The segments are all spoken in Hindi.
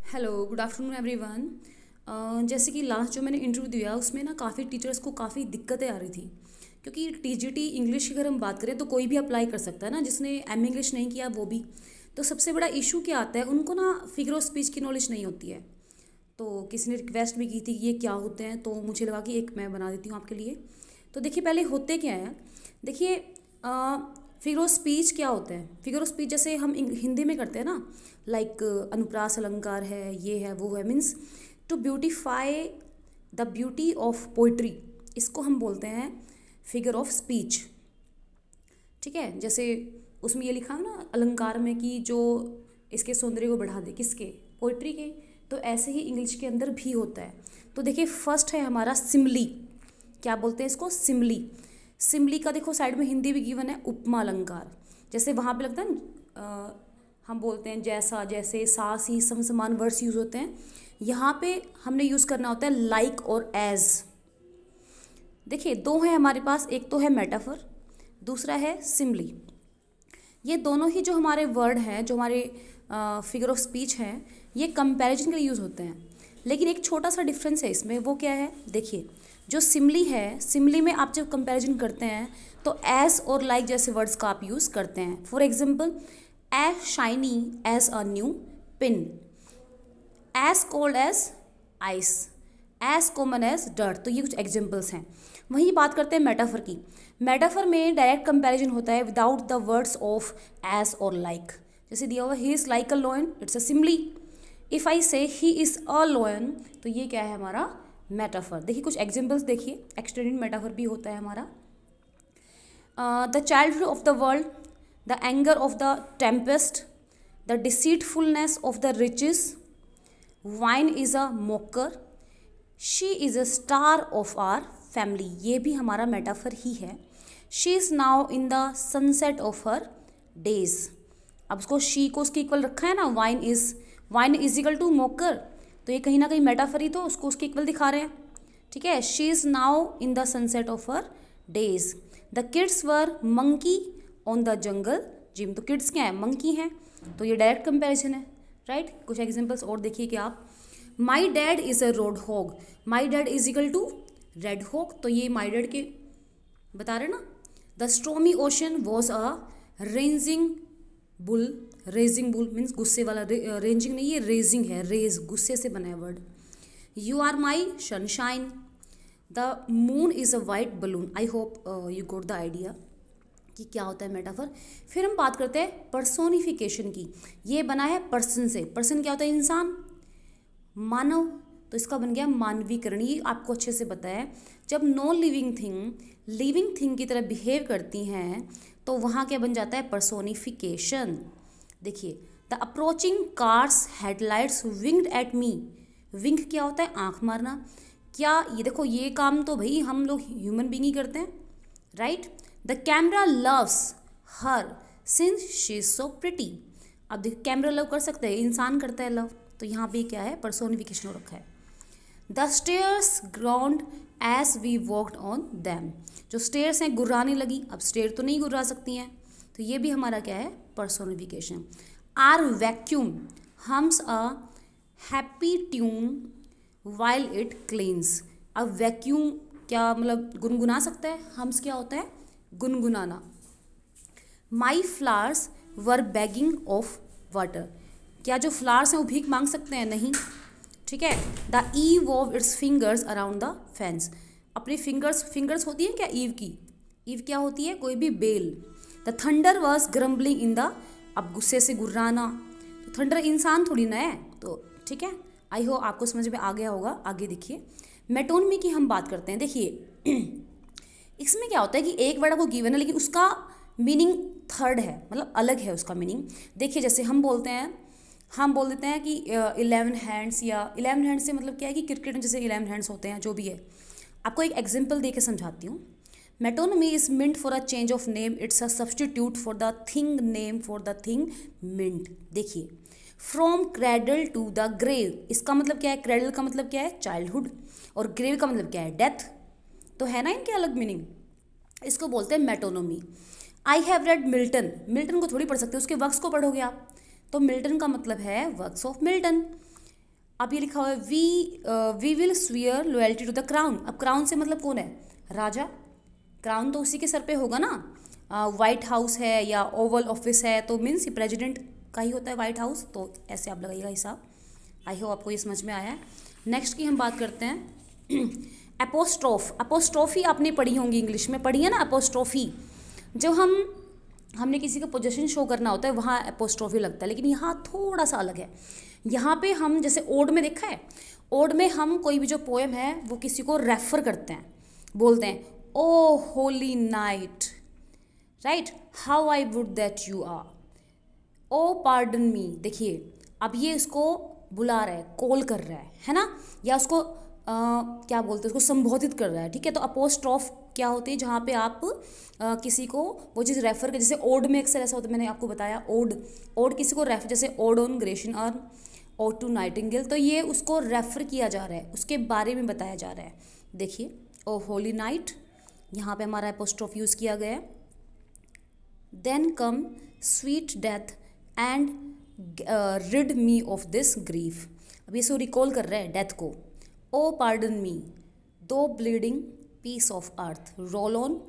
Hello good afternoon everyone. जैसे कि लास्ट जो मैंने इंटरव्यू दिया उसमें ना काफ़ी टीचर्स को काफ़ी दिक्कतें आ रही थी, क्योंकि टीजीटी इंग्लिश की अगर हम बात करें तो कोई भी अप्लाई कर सकता है ना, जिसने एम इंग्लिश नहीं किया वो भी। तो सबसे बड़ा इशू क्या आता है, उनको ना फिगर ऑफ स्पीच की नॉलेज नहीं होती है। तो किसी ने रिक्वेस्ट भी की थी कि ये क्या होते हैं, तो मुझे लगा कि एक मैं बना देती हूँ आपके लिए। तो देखिए पहले होते क्या है, देखिए फिगर ऑफ स्पीच क्या होता है। फिगर ऑफ स्पीच जैसे हम हिंदी में करते हैं ना, लाइक अनुप्रास अलंकार है, ये है वो है, means to beautify the beauty of poetry, इसको हम बोलते हैं फिगर ऑफ स्पीच। ठीक है, जैसे उसमें ये लिखा है ना अलंकार में कि जो इसके सौंदर्य को बढ़ा दे, किसके, पोइट्री के। तो ऐसे ही इंग्लिश के अंदर भी होता है। तो देखिए फर्स्ट है हमारा सिमली। क्या बोलते हैं इसको, सिमली। सिमली का देखो साइड में हिंदी भी गिवन है उपमा अलंकार। जैसे वहाँ पे लगता है ना, हम बोलते हैं जैसा, जैसे, सास ही, सम समान वर्ड्स यूज़ होते हैं। यहाँ पे हमने यूज़ करना होता है लाइक और एज। देखिए दो है हमारे पास, एक तो है मेटाफर, दूसरा है सिमली। ये दोनों ही जो हमारे वर्ड हैं, जो हमारे फिगर ऑफ स्पीच हैं, ये कंपैरिजन के लिए यूज़ होते हैं। लेकिन एक छोटा सा डिफरेंस है इसमें, वो क्या है, देखिए जो सिमली है, सिमली में आप जब कंपैरिजन करते हैं तो एज और लाइक जैसे वर्ड्स का आप यूज़ करते हैं। For example, as shiny as a new pin, as cold as ice, as common as dirt. तो ये कुछ एग्जाम्पल्स हैं। वहीं बात करते हैं मेटाफर की। मेटाफर में डायरेक्ट कंपैरिजन होता है without the words of as or like. जैसे दिया हुआ he is like a lion, it's a simile. If I say he is a lion, तो ये क्या है हमारा मेटाफर। देखिए कुछ एग्जाम्पल्स देखिए, एक्सटेंडेड मेटाफर भी होता है हमारा। The childhood of the world, the anger of the tempest, the deceitfulness of the riches, wine is a mocker, she is a star of our family. ये भी हमारा मेटाफर ही है। She is now in the sunset of her days. अब उसको शी को उसके इक्वल रखा है ना, wine is equal to mocker, तो ये कहीं ना कहीं मेटाफर ही तो उसको उसके इक्वल दिखा रहे हैं। ठीक है, she is now in the sunset of her days. The kids were monkey on the jungle gym. तो किड्स क्या है, मंकी हैं, तो ये डायरेक्ट कंपैरिजन है, राइट। कुछ एग्जांपल्स और देखिए कि आप, my dad is a road hog, my dad is equal to red hog, तो ये माई डैड के बता रहे ना। The stormy ocean was a ranging bull, raging bull means गुस्से वाला, रेंजिंग नहीं, ये रेजिंग है, रेज गुस्से से बना है word. You are my sunshine, the moon is a white balloon. I hope you got the idea कि क्या होता है मेटाफर। फिर हम बात करते हैं पर्सोनिफिकेशन की। ये बना है पर्सन से। पर्सन क्या होता है, इंसान, मानव, तो इसका बन गया मानवीकरण। ये आपको अच्छे से पता है, जब non living thing living thing की तरह बिहेव करती हैं तो वहाँ क्या बन जाता है, पर्सोनिफिकेशन। देखिए, the approaching cars headlights winged at me. Wing क्या होता है, आंख मारना। क्या ये देखो, ये काम तो भाई हम लोग ह्यूमन बीइंग ही करते हैं, right. The camera loves her since she is so pretty. अब देखो कैमरा लव कर सकते हैं, इंसान करता है लव, तो यहाँ पे क्या है, पर्सोनिफिकेशन हो रखा है। The stairs groaned as we walked on them. जो स्टेयर्स हैं गुर्राने लगी, अब स्टेयर तो नहीं गुर्रा सकती हैं, तो ये भी हमारा क्या है, personification. Our vacuum hums a happy tune while it cleans. अब वैक्यूम क्या मतलब, गुनगुना सकता है, हम्स क्या होता है, गुनगुनाना। My flowers were begging of water. क्या जो फ्लावर्स हैं वो भीख मांग सकते हैं, नहीं, ठीक है। The eve of its fingers around the fence. अपनी फिंगर्स होती है क्या ईव की, ईव क्या होती है, कोई भी बेल। The thunder was grumbling in the, अब गुस्से से गुर्राना, तो थंडर इंसान थोड़ी ना है, तो ठीक है। आई होप आपको समझ में आ गया होगा। आगे देखिए मेटोनमी की हम बात करते हैं। देखिए इसमें क्या होता है कि एक वर्ड आपको गिवन है लेकिन उसका मीनिंग थर्ड है, मतलब अलग है उसका मीनिंग। देखिए जैसे हम बोल देते हैं कि 11 हैंड्स, या 11 हैंड्स से मतलब क्या है कि क्रिकेट में जैसे 11 हैंड्स होते हैं, जो भी है। आपको एक एग्जांपल दे के समझाती हूँ। Metonymy is meant for a change of name, it's a substitute for the thing name for the thing meant. देखिए, from cradle to the grave, इसका मतलब क्या है, क्रेडल का मतलब क्या है, चाइल्डहुड, और ग्रेव का मतलब क्या है, डेथ। तो है ना इनके अलग मीनिंग, इसको बोलते हैं metonymy. I have read Milton, Milton को थोड़ी पढ़ सकते, उसके वर्क्स को पढ़ोगे आप, तो मिल्टन का मतलब है वर्क्स ऑफ मिल्टन। अब ये लिखा हुआ है we will swear loyalty to the crown. अब क्राउन से मतलब कौन है? राजा। क्राउन तो उसी के सर पे होगा ना। वाइट हाउस है या ओवल ऑफिस है तो मीन्स प्रेसिडेंट का ही होता है वाइट हाउस, तो ऐसे आप लगाइएगा हिसाब। आई होप आपको ये समझ में आया है। नेक्स्ट की हम बात करते हैं एपोस्ट्रोफ। अपोस्ट्रोफी आपने पढ़ी होंगी, इंग्लिश में पढ़ी है ना अपोस्ट्रोफी। जो हमने किसी का पोजीशन शो करना होता है वहाँ एपोस्ट्रोफी लगता है, लेकिन यहाँ थोड़ा सा अलग है। यहाँ पे हम जैसे ओड में देखा है, ओड में हम कोई भी जो पोएम है वो किसी को रेफर करते हैं, बोलते हैं O holy night, right, how I would that you are, O pardon me. देखिए अब ये उसको बुला रहा है, कॉल कर रहा है ना, या उसको क्या बोलते हैं, उसको संबोधित कर रहा है, ठीक है। तो अपोस्ट्रोफ क्या होती है? जहाँ पे आप किसी को वो चीज़ रेफर कर, जैसे ओड में अक्सर ऐसा होता है, मैंने आपको बताया ओड किसी को रेफर, जैसे ओड ऑन ग्रेशन और ओड टू नाइटिंगेल, तो ये उसको रेफर किया जा रहा है, उसके बारे में बताया जा रहा है। देखिए ओ होली नाइट, यहाँ पे हमारा एपोस्ट्रोफ यूज़ किया गया है। Then come sweet death and rid me of this grief. अब ये सो रिकॉल कर रहा है डेथ को। ओ pardon me thou bleeding piece of earth roll on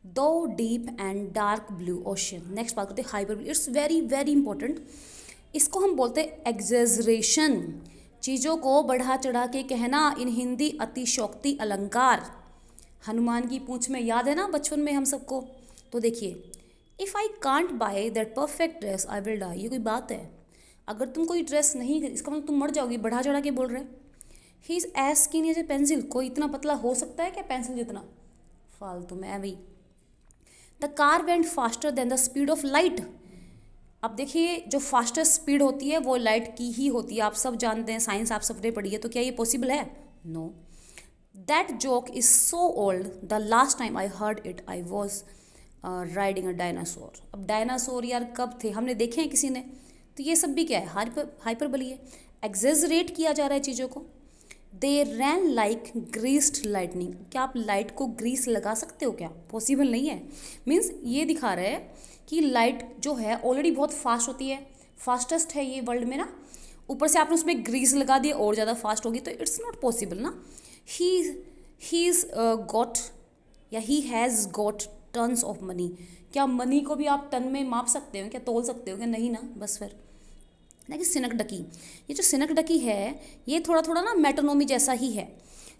thou deep and dark blue ocean. Next बात करते हैं hyperbole. It's very very important. इसको हम बोलते हैं एग्जेजरेशन, चीज़ों को बढ़ा चढ़ा के कहना। इन हिंदी अतिशोक्ति अलंकार। हनुमान की पूंछ में याद है ना बचपन में हम सबको। तो देखिए if I can't buy that perfect dress I will die. ये कोई बात है? अगर तुम कोई ड्रेस नहीं, इसका मतलब तुम मर जाओगी, बढ़ा चढ़ा के बोल रहे। He is as skinny as a pencil. कोई इतना पतला हो सकता है क्या पेंसिल जितना? फालतू में अभी। The car went faster than the speed of light. अब देखिए जो फास्टेस्ट स्पीड होती है वो लाइट की ही होती है, आप सब जानते हैं, साइंस आप सबने पढ़ी है, तो क्या ये पॉसिबल है? No. That joke is so old the last time I heard it I was riding a dinosaur. अब डायनासोर यार कब थे, हमने देखे हैं किसी ने? तो ये सब भी क्या है? हाइपरबोली है। एग्जेजरेट किया जा रहा है चीज़ों को। दे रैन लाइक ग्रीस्ड लाइटनिंग। क्या आप लाइट को ग्रीस लगा सकते हो क्या? पॉसिबल नहीं है। मीन्स ये दिखा रहा है कि लाइट जो है ऑलरेडी बहुत फास्ट होती है, फास्टेस्ट है ये वर्ल्ड में ना, ऊपर से आपने उसमें ग्रीस लगा दिया और ज़्यादा फास्ट होगी, तो इट्स नॉट पॉसिबल ना। ही इज़ गॉट या he has got tons of money. क्या मनी को भी आप टन में माप सकते हो क्या? तोल सकते हो क्या? नहीं ना। बस फिर देखिए सिनक डकी। ये जो सिनक डकी है ये थोड़ा थोड़ा ना मेटोनोमी जैसा ही है,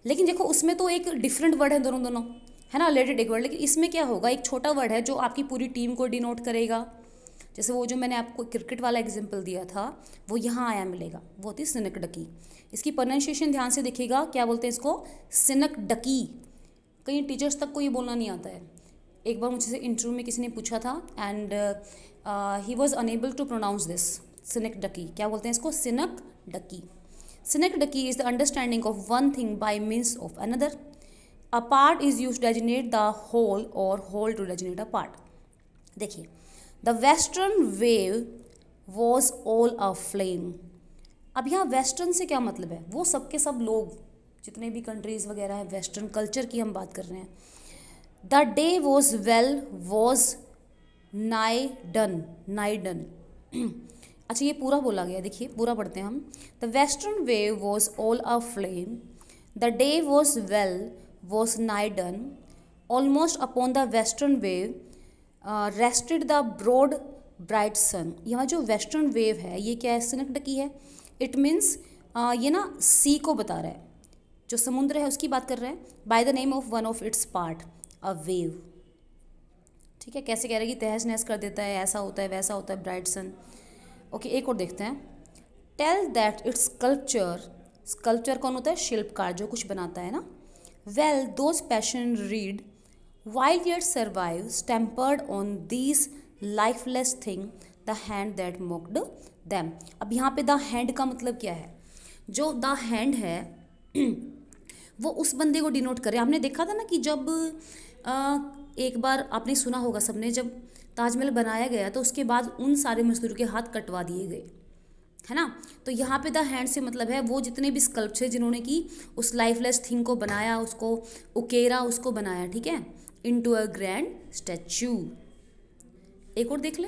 लेकिन देखो उसमें तो एक डिफरेंट वर्ड है, दोनों है ना, रिलेटेड एक वर्ड। लेकिन इसमें क्या होगा, एक छोटा वर्ड है जो आपकी पूरी टीम को डिनोट करेगा। जैसे वो जो मैंने आपको क्रिकेट वाला एग्जाम्पल दिया था वो यहाँ आया मिलेगा, वो थी सिनक डकी। इसकी प्रोनाउंसिएशन ध्यान से देखिएगा, क्या बोलते हैं इसको? सिनक डकी। कई टीचर्स तक को ये बोलना नहीं आता है। एक बार मुझसे इंटरव्यू में किसी ने पूछा था and he was unable to pronounce this synecdoche. क्या बोलते हैं इसको? Synecdoche. Synecdoche is the understanding of one thing by means of another. A part is use to designate the whole or whole to designate a part. देखिए the western wave was all a flame. अब यहाँ वेस्टर्न से क्या मतलब है? वो सब के सब लोग, जितने भी कंट्रीज़ वगैरह हैं, वेस्टर्न कल्चर की हम बात कर रहे हैं। The day was well was nigh done. अच्छा ये पूरा बोला गया, देखिए पूरा पढ़ते हैं हम। The western wave was all a flame, the day was well was nigh done, almost upon the western wave rested the broad bright sun. यहाँ जो वेस्टर्न वेव है ये क्या है? सिनक डकी है। इट मीन्स ये ना सी को बता रहा है, जो समुद्र है उसकी बात कर रहा है। By the name of one of its part a wave. ठीक है, कैसे कह रहे हैं कि तहस नहस कर देता है, ऐसा होता है वैसा होता है, ब्राइट सन। ओके एक और देखते हैं। टेल दैट इट्स स्कल्पचर कौन होता है? शिल्पकार, जो कुछ बनाता है ना। Well those passion read while yet survive tempered on these lifeless thing the hand that mocked them. अब यहाँ पे द हैंड का मतलब क्या है? जो द हैंड है वो उस बंदे को डिनोट करे। हमने देखा था ना कि जब एक बार आपने सुना होगा सबने, जब ताजमहल बनाया गया तो उसके बाद उन सारे मजदूरों के हाथ कटवा दिए गए, है ना। तो यहाँ पे द हैंड से मतलब है वो जितने भी स्कल्पचर जिन्होंने की उस लाइफलेस थिंग को बनाया, उसको उकेरा, उसको बनाया, ठीक है, इनटू अ ग्रैंड स्टैचू। एक और देख ले।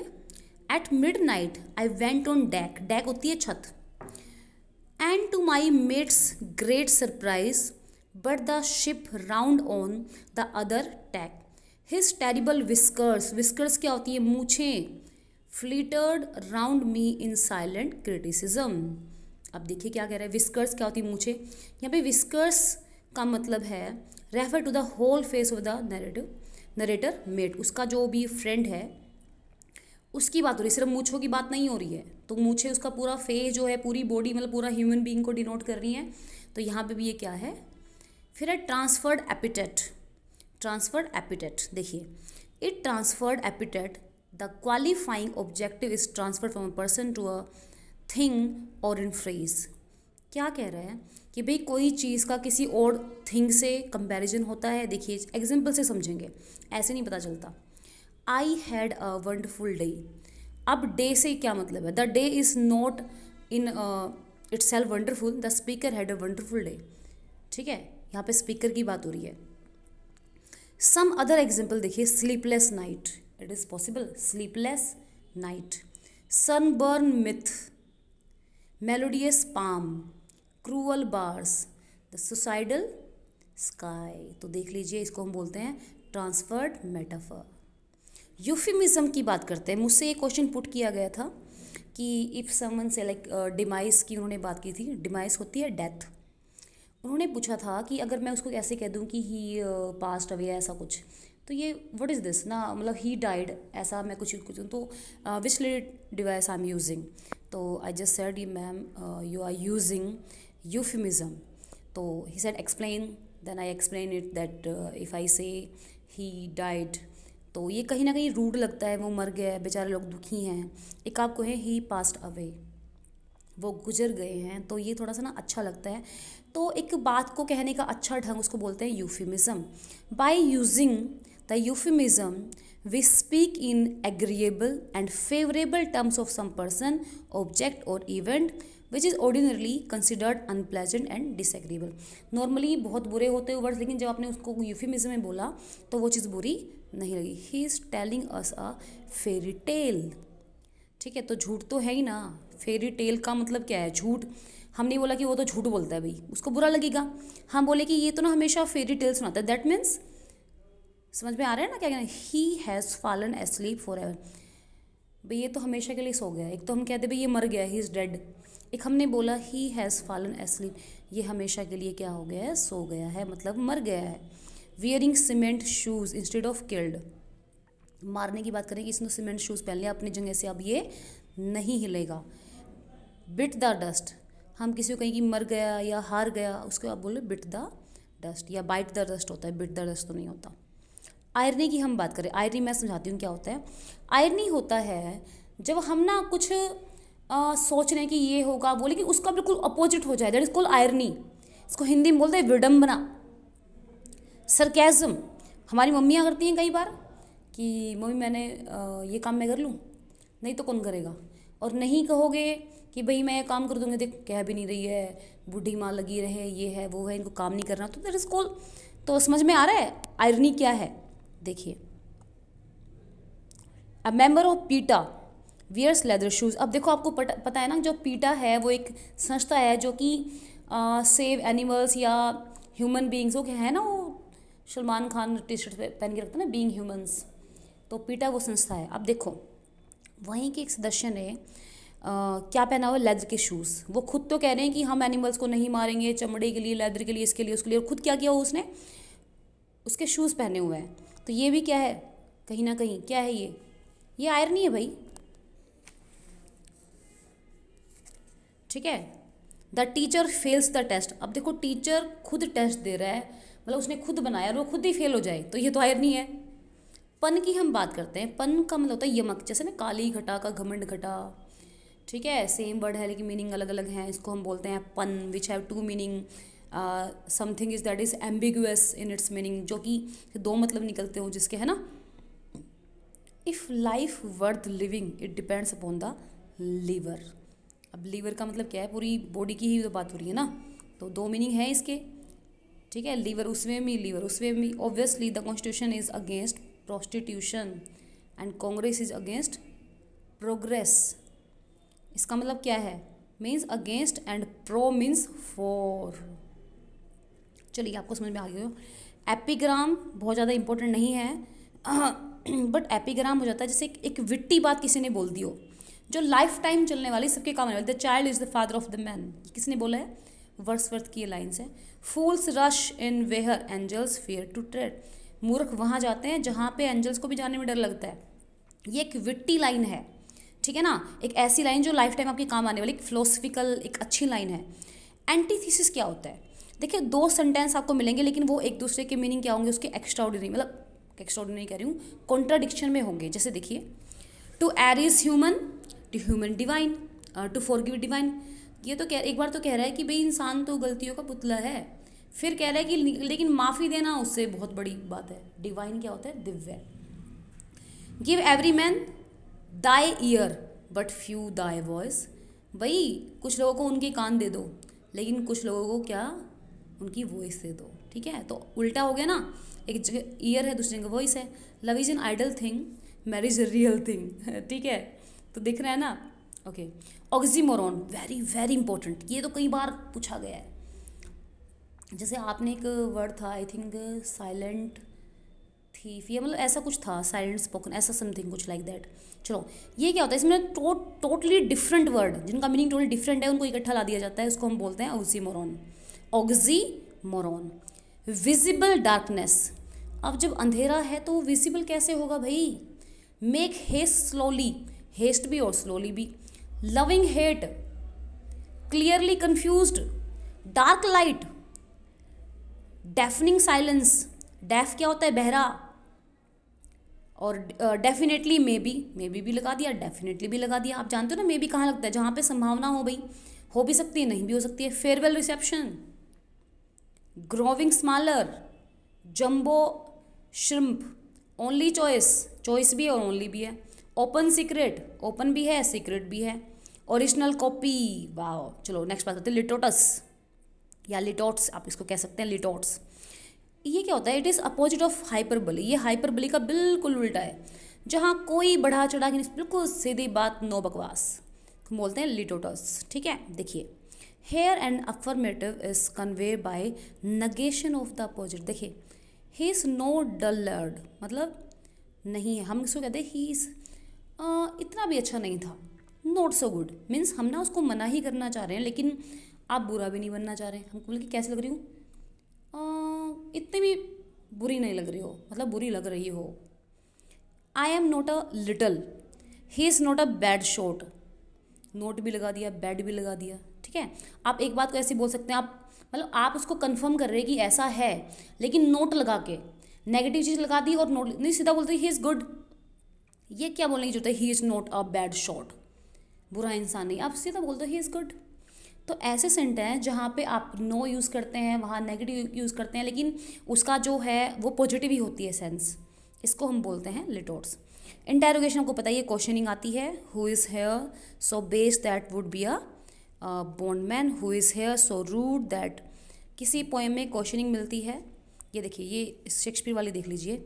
At midnight I went on deck. Deck होती है छत। And to my mates great surprise but the ship round on the other tack his terrible whiskers, whiskers क्या होती है, मूछें, flittered round me in silent criticism. अब देखिए क्या कह रहा है, विस्कर्स क्या होती है, मूछें। यहाँ पे विस्कर्स का मतलब है refer to the whole face of the narrator mate, उसका जो भी फ्रेंड है उसकी बात हो रही है, सिर्फ मूछों की बात नहीं हो रही है। तो मूछें उसका पूरा फेस जो है, पूरी बॉडी मतलब पूरा ह्यूमन बीइंग को डिनोट कर रही हैं। तो यहाँ पे भी ये क्या है, फिर है ट्रांसफर्ड एपिटेट। ट्रांसफर्ड एपिटेट देखिए, it transferred epithet the qualifying objective is transferred from a person to a thing और इन फ्रेज। क्या कह रहा है कि भाई कोई चीज़ का किसी और थिंग से कंपैरिजन होता है। देखिए एग्जाम्पल से समझेंगे, ऐसे नहीं पता चलता। I had a wonderful day, अब डे से क्या मतलब है, the day is not in its self wonderful, the speaker had a wonderful day. ठीक है, यहाँ पे स्पीकर की बात हो रही है। सम अदर एग्जाम्पल देखिए, sleepless night, it is possible, sleepless night, sunburn myth, melodious palm, cruel bars, the suicidal sky. तो देख लीजिए, इसको हम बोलते हैं ट्रांसफर्ड मेटाफर। यूफिमिज्म की बात करते हैं। मुझसे ये क्वेश्चन पुट किया गया था कि इफ़ समवन से लाइक डिमाइस की उन्होंने बात की थी, डिमाइस होती है डेथ। उन्होंने पूछा था कि अगर मैं उसको कैसे कह दूं कि ही पास्ट अवे ऐसा कुछ, तो ये व्हाट इज़ दिस ना, मतलब ही डाइड ऐसा मैं कुछ तो which device I am using. तो I just said ma'am you are using euphemism. तो he said explain, then I explain it that if I say he died, तो ये कहीं ना कहीं रूड लगता है, वो मर गया है, बेचारे लोग दुखी हैं। एक आपको है ही पास्ट अवे, वो गुजर गए हैं, तो ये थोड़ा सा ना अच्छा लगता है। तो एक बात को कहने का अच्छा ढंग उसको बोलते हैं euphemism. By using the euphemism we speak in agreeable and favourable terms of some person, object or event which is ordinarily considered unpleasant and disagreeable. Normally बहुत बुरे होते हैं वर्ड्स, लेकिन जब आपने उसको यूफिमिज्म में बोला तो वो चीज़ बुरी नहीं लगी। He is telling us a fairy tale. ठीक है, तो झूठ तो है ही ना, फेरी टेल का मतलब क्या है, झूठ। हम नहीं बोला कि वो तो झूठ बोलता है भाई, उसको बुरा लगेगा। हम बोले कि ये तो ना हमेशा फेरी टेल सुनाता है, दैट मीन्स समझ में आ रहा है ना क्या कहना है। He has fallen asleep for ever, भाई ये तो हमेशा के लिए सो गया। एक तो हम कहते भाई ये मर गया, ही इज़ डेड। एक हमने बोला ही हैज़ फॉलन एस्लीप, ये हमेशा के लिए क्या हो गया है, सो गया है, मतलब मर गया है। Wearing cement shoes instead of killed, मारने की बात करें कि इसने सीमेंट शूज़ पहन लिया अपनी जगह से, अब ये नहीं हिलेगा। बिट द डस्ट, हम किसी को कहीं कि मर गया या हार गया, उसको आप बोले बिट द डस्ट, या बाइट द डस्ट होता है, बिट द डस्ट तो नहीं होता। आयरनी की हम बात करें, आयरनी मैं समझाती हूँ क्या होता है। आयरनी होता है जब हम ना कुछ सोच रहे हैं कि ये होगा वो, लेकिन उसका बिल्कुल अपोजिट हो जाए, दैट इज कॉल्ड आयरनी। इसको हिंदी में बोलते हैं विडम्बना, सरकैज़म। हमारी मम्मियाँ करती हैं कई बार कि मम्मी मैंने ये काम मैं कर लूँ, नहीं तो कौन करेगा, और नहीं कहोगे कि भाई मैं ये काम कर दूँगी, देख कह भी नहीं रही है, बूढ़ी माँ लगी रहे, ये है वो है, इनको काम नहीं करना, तो दैट इज कॉल्ड। तो समझ में आ रहा है आयरनी क्या है। देखिए, अ मेंबर ऑफ पीटा वियर्स लेदर शूज़। अब देखो आपको पता है ना, जो पीटा है वो एक संस्था है जो कि सेव एनिमल्स या ह्यूमन बींग्स, वो क्या है ना, वो सलमान खान टी शर्ट पहन के रखता है ना, बीइंग ह्यूमंस, तो पीटा वो संस्था है। अब देखो वहीं के एक सदस्य ने क्या पहना हुआ, लेदर के शूज़। वो खुद तो कह रहे हैं कि हम एनिमल्स को नहीं मारेंगे, चमड़े के लिए, लेदर के लिए, इसके लिए, उसके लिए, और खुद क्या किया उसने, उसके शूज़ पहने हुए हैं। तो ये भी क्या है, कहीं ना कहीं क्या है, ये आयरनी है भाई। ठीक है, the teacher fails the test. अब देखो टीचर खुद टेस्ट दे रहा है, मतलब उसने खुद बनाया और वो खुद ही फेल हो जाए, तो ये तो आयरनी है। पन की हम बात करते हैं, पन का मतलब होता है यमक, जैसे ना काली घटा का घमंड घटा। ठीक है, सेम वर्ड है लेकिन मीनिंग अलग अलग हैं, इसको हम बोलते हैं pun, which have two meaning. Something is that is ambiguous in its meaning, जो कि दो मतलब निकलते हो जिसके, है ना। If life worth living it depends upon the liver. अब लीवर का मतलब क्या है, पूरी बॉडी की ही तो बात हो रही है ना, तो दो मीनिंग है इसके। ठीक है, लीवर उसमें भी, लीवर उसमें भी। Obviously the constitution is against prostitution and Congress is against progress. इसका मतलब क्या है, means against and pro means for. चलिए आपको समझ में आ गया। एपिग्राम बहुत ज़्यादा इंपॉर्टेंट नहीं है बट एपिग्राम हो जाता है जैसे एक विट्टी बात किसी ने बोल दी हो जो लाइफ टाइम चलने वाली, सबके काम आने वाली। The child is the father of the man, किसने बोला है? वर्ड्सवर्थ की ये लाइन्स है। Fools rush in where angels fear to tread, मूर्ख वहाँ जाते हैं जहाँ पे एंजल्स को भी जाने में डर लगता है। ये एक विट्टी लाइन है, ठीक है ना, एक ऐसी लाइन जो लाइफ टाइम आपके काम आने वाली, एक फिलोसफिकल एक अच्छी लाइन है। एंटीथीसिस क्या होता है? देखिए दो सेंटेंस आपको मिलेंगे लेकिन वो एक दूसरे के मीनिंग क्या होंगे, उसके एक्स्ट्राऑर्डिनरी, मतलब एक्स्ट्राऑर्डिनरी कह रही हूँ, कॉन्ट्राडिक्शन में होंगे। जैसे देखिए, to err is human, to human divine, to forgive divine. ये तो एक बार तो कह रहा है कि भाई इंसान तो गलतियों का पुतला है, फिर कह रहा है कि लेकिन माफ़ी देना उससे बहुत बड़ी बात है। डिवाइन क्या होता है? Divya. Give every man thy year but few thy voice, भाई कुछ लोगों को उनके कान दे दो लेकिन कुछ लोगों को क्या, उनकी वॉइस दे दो, ठीक है। तो उल्टा हो गया ना, एक जगह ईयर है दूसरी जगह वॉइस है। Love is an idle thing, marriage a real thing, ठीक है। तो दिख रहा है ना, okay. Oxymoron very very important, ये तो कई बार पूछा गया है। जैसे आपने एक वर्ड था आई थिंक साइलेंट थीफ, या मतलब ऐसा कुछ था, साइलेंट स्पोकन, ऐसा समथिंग कुछ लाइक दैट। चलो ये क्या होता है, इसमें टोटली डिफरेंट वर्ड जिनका मीनिंग टोटली डिफरेंट है उनको इकट्ठा ला दिया जाता है, उसको हम बोलते हैं ऑक्सीमोरॉन। ऑक्सीमोरॉन। विजिबल डार्कनेस, अब जब अंधेरा है तो विजिबल कैसे होगा भाई? मेक हेस्ट स्लोली, हेस्ट भी और स्लोली भी। Loving hate, clearly confused, dark light, deafening silence, deaf क्या होता है? बहरा। और डेफिनेटली मे बी भी लगा दिया, डेफिनेटली भी लगा दिया। आप जानते हो ना मे बी कहाँ लगता है? जहाँ पे संभावना हो, भाई हो भी सकती है नहीं भी हो सकती है। Farewell reception, growing smaller, jumbo shrimp, only choice, choice भी है और ओनली भी है। ओपन सीक्रेट, ओपन भी है सीक्रेट भी है। Original copy, wow. चलो नेक्स्ट बात करते हैं, लिटोटस या लिटोट्स, आप इसको कह सकते हैं लिटोट्स। ये क्या होता है? It is opposite of hyperbole, ये हाइपरबली का बिल्कुल उल्टा है, जहाँ कोई बढ़ा चढ़ा के, बिल्कुल सीधी बात, नो बकवास, बोलते हैं लिटोटस, ठीक है। देखिए, here and affirmative is convey by negation of the opposite. देखिए, ही इज़ नो डलर्ड, मतलब नहीं है, हम इसको कहते हैं ही इज़ इतना भी अच्छा नहीं था। नॉट सो गुड मीन्स हम ना उसको मना ही करना चाह रहे हैं लेकिन आप बुरा भी नहीं बनना चाह रहे हैं। हमको बोले कि कैसे लग रही हूँ, इतनी भी बुरी नहीं लग रही हो, मतलब बुरी लग रही हो। I am not a little, he is not a bad shot, note भी लगा दिया, बैड भी लगा दिया, ठीक है। आप एक बात को ऐसे बोल सकते हैं, आप मतलब आप उसको कंफर्म कर रहे हैं कि ऐसा है लेकिन नोट लगा के, नेगेटिव चीज़ लगा दी और नोट नहीं, सीधा बोलते ही इज़ गुड। ये क्या बोलने की जरूरत है? He is not a bad shot, बुरा इंसान नहीं, आप सीधा बोलते ही इज़ गुड। तो ऐसे सेंटेंस हैं जहाँ पे आप नो यूज़ करते हैं, वहाँ नेगेटिव यूज़ करते हैं, लेकिन उसका जो है वो पॉजिटिव ही होती है सेंस, इसको हम बोलते हैं लिटोट्स। इंटेरोगेशन को पता है, ये क्वेश्चनिंग आती है, who is here so base that would be a bondman, who is here so rude that. किसी पोएम में क्वेश्चनिंग मिलती है, ये देखिए, ये शेक्सपियर वाली देख लीजिए,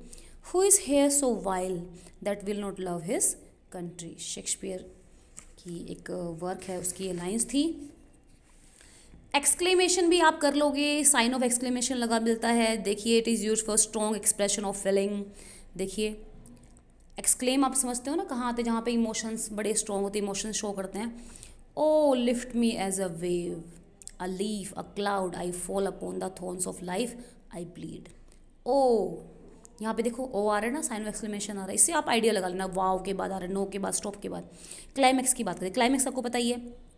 who is here so vile that will not love his country. Shakespeare की एक वर्क है, उसकी ये लाइन्स थी। एक्सक्लेमेशन भी आप कर लोगे, साइन ऑफ एक्सक्लेमेशन लगा मिलता है। देखिए, it is used for strong expression of feeling. देखिए, एक्सक्लेम आप समझते हो ना कहाँ आते, जहाँ पे इमोशंस बड़े स्ट्रॉन्ग होते हैं, इमोशंस शो करते हैं। O lift me as a wave, a leaf, a cloud, I fall upon the thorns of life, I bleed. O, यहाँ पे देखो ओ आ रहा है ना, साइन ऑफ एक्सक्लेमेशन आ रहा है, इससे आप आइडिया लगा लेना। वाव के बाद आ रहा है, नो के बाद, स्टॉप के बाद। क्लाइमैक्स की बात करें, क्लाइमैक्स आपको पता ही है,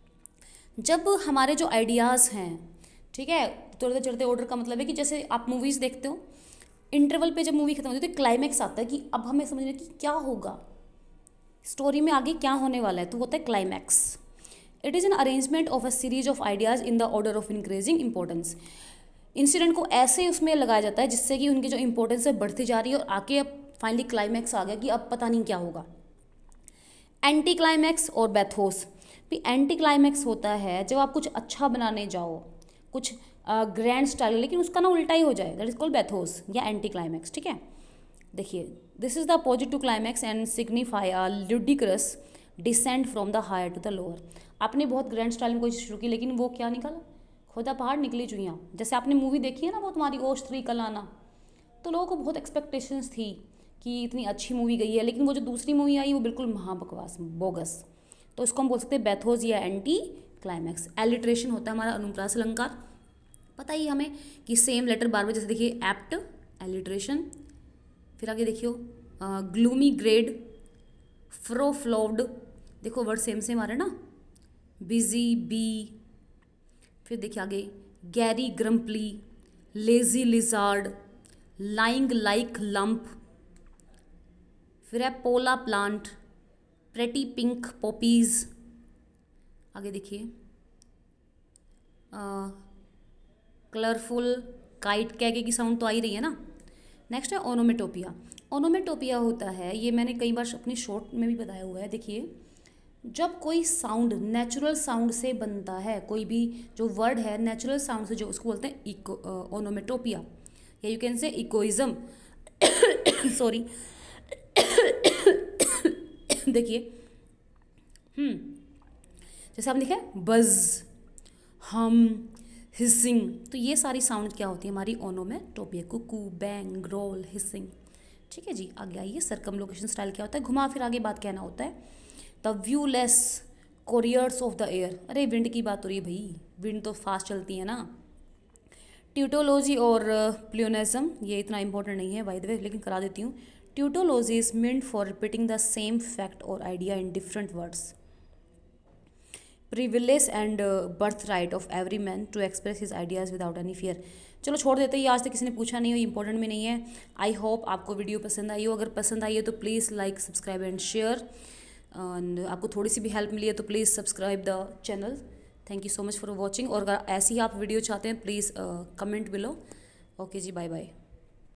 जब हमारे जो आइडियाज़ हैं, ठीक है, चढ़ते चढ़ते ऑर्डर का मतलब है कि जैसे आप मूवीज़ देखते हो, इंटरवल पे जब मूवी खत्म होती है तो क्लाइमैक्स आता है कि अब हमें समझना कि क्या होगा, स्टोरी में आगे क्या होने वाला है, तो होता है climax. It is an arrangement of a series of ideas in the order of increasing importance. Incident को ऐसे उसमें लगाया जाता है जिससे कि उनकी जो इंपॉर्टेंस है बढ़ती जा रही है और आके अब फाइनली क्लाइमैक्स आ गया कि अब पता नहीं क्या होगा। एंटी क्लाइमैक्स और बैथोस भी, एंटी क्लाइमैक्स होता है जब आप कुछ अच्छा बनाने जाओ, कुछ ग्रैंड स्टाइल, लेकिन उसका ना उल्टा ही हो जाए, दैट इज कॉल्ड बैथोस या एंटी क्लाइमैक्स, ठीक है। देखिए, this is the opposite to climax and signify a ludicrous descend from the higher to the lower. आपने बहुत ग्रैंड स्टाइल में कोशिश शुरू की, लेकिन वो क्या निकला, खुदा पहाड़ निकली चुईयाँ। जैसे आपने मूवी देखी है ना वो तुम्हारी ओश 3 कल आना, तो लोगों को बहुत एक्सपेक्टेशंस थी कि इतनी अच्छी मूवी गई है, लेकिन वो जो दूसरी मूवी आई वो बिल्कुल महाबकवास, बोगस। तो इसको हम बोल सकते हैं बैथोस या एंटी क्लाइमैक्स। एलिट्रेशन होता है हमारा अनुप्रास अलंकार, पता ही हमें कि सेम लेटर बार बार, जैसे देखिए एप्ट, एलिट्रेशन। फिर आगे देखियो ग्लूमी, ग्रेड, फ्रोफ्लोव्ड, देखो वर्ड सेम सेम आ रहे हैं ना, बिजी, बी। फिर देखिए आगे Gary grumpily, lazy lizard, lying like lump. फिर है Pola plant, pretty pink poppies. आगे देखिए कलरफुल, काइट, कैके की साउंड तो आ ही रही है ना। नेक्स्ट है ओनोमेटोपिया। ओनोमेटोपिया होता है, ये मैंने कई बार अपनी शॉर्ट में भी बताया हुआ है। देखिए जब कोई साउंड नेचुरल साउंड से बनता है, कोई भी जो वर्ड है नेचुरल साउंड से, जो उसको बोलते हैं इको, ओनोमेटोपिया, या यू कैन से इकोइज्म। सॉरी। देखिए जैसे आपने देखा है बज, हम, हिसिंग, तो ये सारी साउंड क्या होती है हमारी onomatopoeia, cuckoo, bang, growl, hissing. ठीक है जी। आगे आइए सर्कमलोकेशन स्टाइल क्या होता है, घुमा फिर आगे बात कहना होता है। The व्यूलेस couriers of the air, अरे विंड की बात हो रही है भाई, विंड तो फास्ट चलती है ना। ट्यूटोलॉजी और प्लियोनिज्म, ये इतना इंपॉर्टेंट नहीं है बाय द वे, लेकिन करा देती हूँ। Tautology is meant for repeating the same fact or idea in different words. Privilege and birth right of every man to express his ideas without any fear. चलो छोड़ देते हैं, आज तक किसी ने पूछा नहीं हो, इंपॉर्टेंट भी नहीं है। आई होप आपको वीडियो पसंद आई हो। अगर पसंद आई है तो please like, subscribe and share. And आपको थोड़ी सी भी हेल्प मिली है तो please subscribe the channel. Thank you so much for watching. और अगर ऐसी ही आप वीडियो चाहते हैं प्लीज़ कमेंट बिलो। ओके जी, बाय बाय।